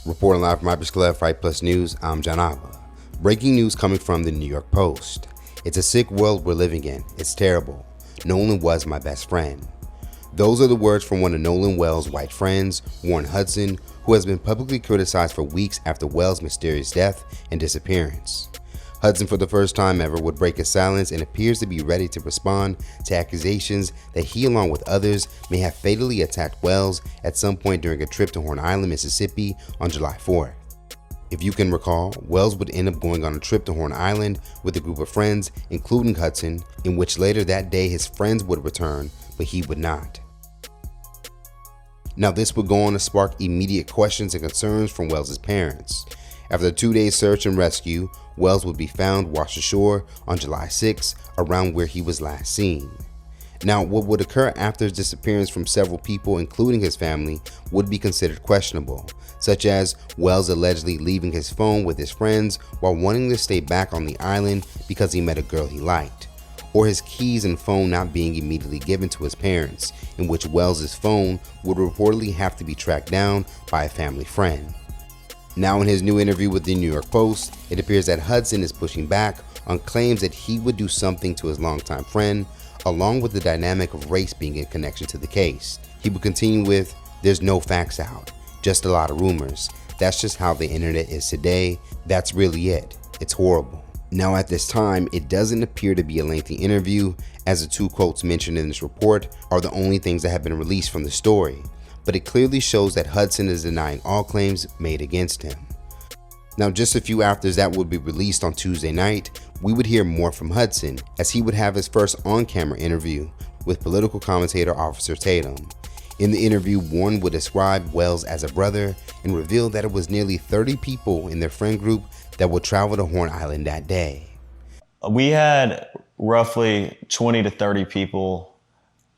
Reporting live from Hypersclef, Fight Plus News, I'm John Abba. Breaking news coming from the New York Post. It's a sick world we're living in. It's terrible. Nolan was my best friend. Those are the words from one of Nolan Wells' white friends, Warren Hudson, who has been publicly criticized for weeks after Wells' mysterious death and disappearance. Hudson, for the first time ever, would break his silence and appears to be ready to respond to accusations that he, along with others, may have fatally attacked Wells at some point during a trip to Horn Island, Mississippi on July 4th. If you can recall, Wells would end up going on a trip to Horn Island with a group of friends, including Hudson, in which later that day his friends would return, but he would not. Now this would go on to spark immediate questions and concerns from Wells' parents. After a 2-day search and rescue, Wells would be found washed ashore on July 6 around where he was last seen. Now, what would occur after his disappearance from several people, including his family, would be considered questionable, such as Wells allegedly leaving his phone with his friends while wanting to stay back on the island because he met a girl he liked, or his keys and phone not being immediately given to his parents, in which Wells' phone would reportedly have to be tracked down by a family friend. Now, in his new interview with the New York Post, it appears that Hudson is pushing back on claims that he would do something to his longtime friend, along with the dynamic of race being in connection to the case. He would continue with, "There's no facts out, just a lot of rumors. That's just how the internet is today. That's really it. It's horrible." Now at this time, it doesn't appear to be a lengthy interview, as the 2 quotes mentioned in this report are the only things that have been released from the story. But it clearly shows that Hudson is denying all claims made against him. Now, just a few after that would be released on Tuesday night, we would hear more from Hudson, as he would have his first on-camera interview with political commentator Officer Tatum. In the interview, Warren would describe Wells as a brother and reveal that it was nearly 30 people in their friend group that would travel to Horn Island that day. We had roughly 20 to 30 people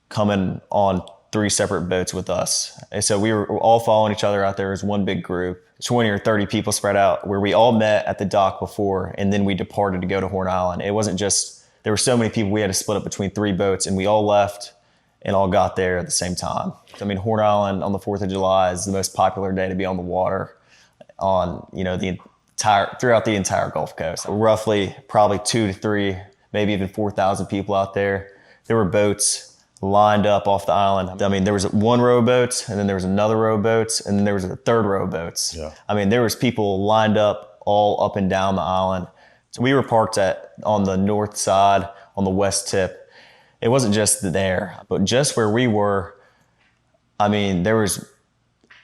coming on 3 separate boats with us. And so we were all following each other out there as one big group, 20 or 30 people spread out, where we all met at the dock before, and then we departed to go to Horn Island. It wasn't just, there were so many people, we had to split up between 3 boats, and we all left and all got there at the same time. I mean, Horn Island on the 4th of July is the most popular day to be on the water on, throughout the entire Gulf Coast. Roughly probably 2 to 3, maybe even 4,000 people out there. There were boats lined up off the island. I mean, there was 1 row of boats, and then there was another row of boats, and then there was a 3rd row of boats. Yeah. I mean, there was people lined up all up and down the island. So we were parked on the north side, on the west tip. It wasn't just there, but just where we were, I mean, there was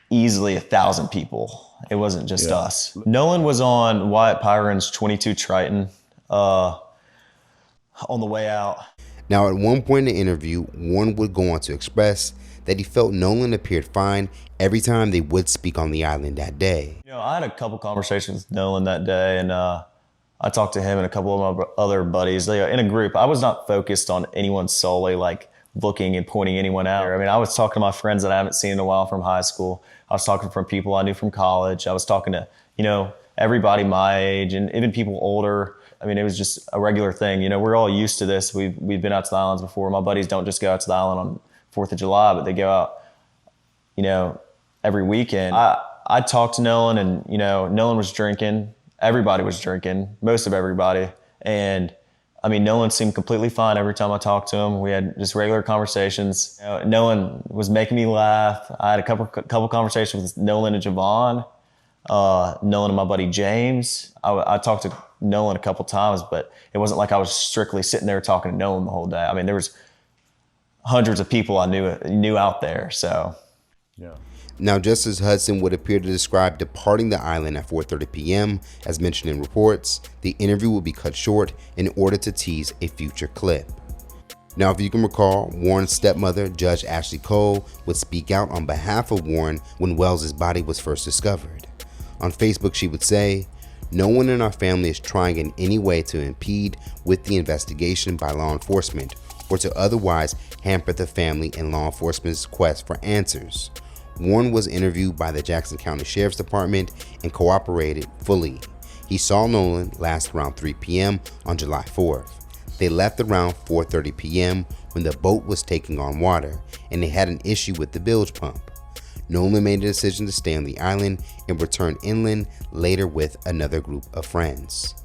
easily 1,000 people. It wasn't just us. Nolan was on Wyatt Pyron's 22 Triton on the way out. Now, at one point in the interview, Warren would go on to express that he felt Nolan appeared fine every time they would speak on the island that day. I had a couple conversations with Nolan that day, and I talked to him and a couple of my other buddies in a group. I was not focused on anyone solely, like looking and pointing anyone out. I mean, I was talking to my friends that I haven't seen in a while from high school. I was talking from people I knew from college. I was talking to, everybody my age and even people older. I mean, it was just a regular thing. We're all used to this. We've been out to the islands before. My buddies don't just go out to the island on 4th of July, but they go out, every weekend. I talked to Nolan, and, Nolan was drinking. Everybody was drinking, most of everybody. And I mean, Nolan seemed completely fine every time I talked to him. We had just regular conversations. Nolan was making me laugh. I had a couple conversations with Nolan and Javon, Nolan and my buddy James. I talked to Nolan a couple times, but it wasn't like I was strictly sitting there talking to Nolan the whole day. I mean, there was hundreds of people I knew out there, so. Yeah. Now, just as Hudson would appear to describe departing the island at 4:30 p.m., as mentioned in reports, the interview would be cut short in order to tease a future clip. Now, if you can recall, Warren's stepmother, Judge Ashley Cole, would speak out on behalf of Warren when Wells' body was first discovered. On Facebook, she would say, "No one in our family is trying in any way to impede with the investigation by law enforcement or to otherwise hamper the family and law enforcement's quest for answers." Warren was interviewed by the Jackson County Sheriff's Department and cooperated fully. He saw Nolan last around 3 p.m. on July 4th. They left around 4:30 p.m. when the boat was taking on water and they had an issue with the bilge pump. Nolan made a decision to stay on the island and return inland later with another group of friends.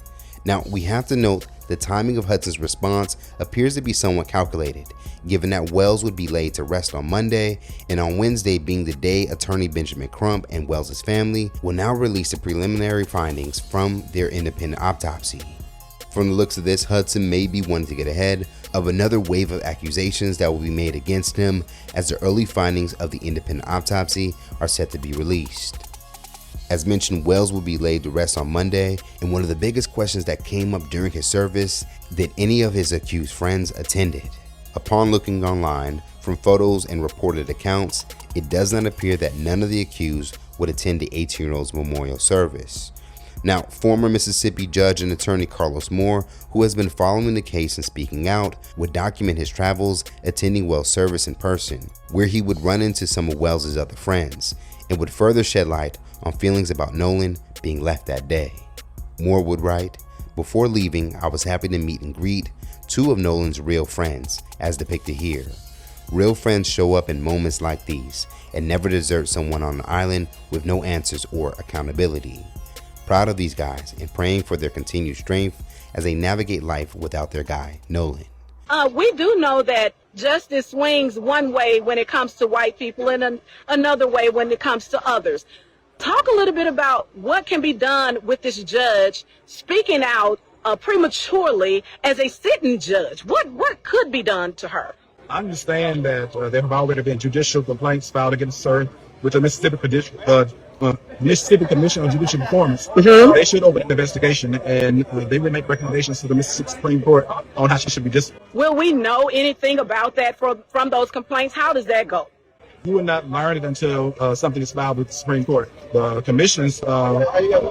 Now, we have to note the timing of Hudson's response appears to be somewhat calculated, given that Wells would be laid to rest on Monday, and on Wednesday being the day attorney Benjamin Crump and Wells' family will now release the preliminary findings from their independent autopsy. From the looks of this, Hudson may be wanting to get ahead of another wave of accusations that will be made against him, as the early findings of the independent autopsy are set to be released. As mentioned, Wells will be laid to rest on Monday, and one of the biggest questions that came up during his service, did any of his accused friends attended? Upon looking online, from photos and reported accounts, it does not appear that none of the accused would attend the 18-year-old's memorial service. Now, former Mississippi judge and attorney Carlos Moore, who has been following the case and speaking out, would document his travels attending Wells' service in person, where he would run into some of Wells' other friends, and would further shed light on feelings about Nolan being left that day. Moore would write, "Before leaving, I was happy to meet and greet two of Nolan's real friends, as depicted here. Real friends show up in moments like these and never desert someone on an island with no answers or accountability. Proud of these guys and praying for their continued strength as they navigate life without their guy, Nolan." We do know that justice swings one way when it comes to white people and another way when it comes to others. Talk a little bit about what can be done with this judge speaking out prematurely as a sitting judge. What could be done to her? I understand that there have already been judicial complaints filed against her with the Mississippi Commission on Judicial Performance. They should open an investigation, and they will make recommendations to the Mississippi Supreme Court on how she should be disciplined. Will we know anything about that from those complaints? How does that go? You will not learn it until something is filed with the Supreme Court. The Commission's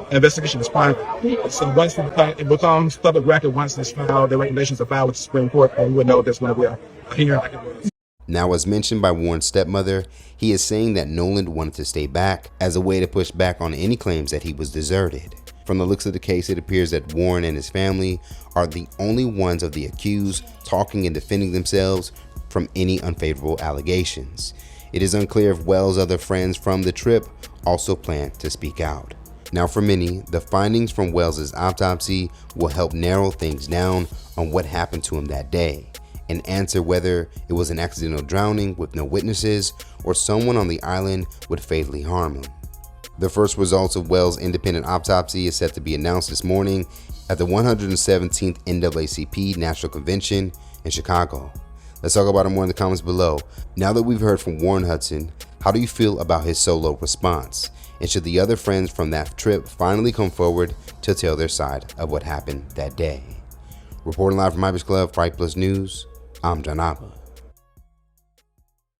investigation is private. So once it becomes public record, once it's filed, the recommendations are filed with the Supreme Court, and we would know there's going to be a hearing like it was. Now, as mentioned by Warren's stepmother, he is saying that Nolan wanted to stay back as a way to push back on any claims that he was deserted. From the looks of the case, it appears that Warren and his family are the only ones of the accused talking and defending themselves from any unfavorable allegations. It is unclear if Wells' other friends from the trip also plan to speak out. Now, for many, the findings from Wells' autopsy will help narrow things down on what happened to him that day and answer whether it was an accidental drowning with no witnesses or someone on the island would fatally harm him. The first results of Wells' independent autopsy is set to be announced this morning at the 117th NAACP National Convention in Chicago. Let's talk about it more in the comments below. Now that we've heard from Warren Hudson, how do you feel about his solo response? And should the other friends from that trip finally come forward to tell their side of what happened that day? Reporting live from Ibis Club, Fight Plus News, I'm John Appa.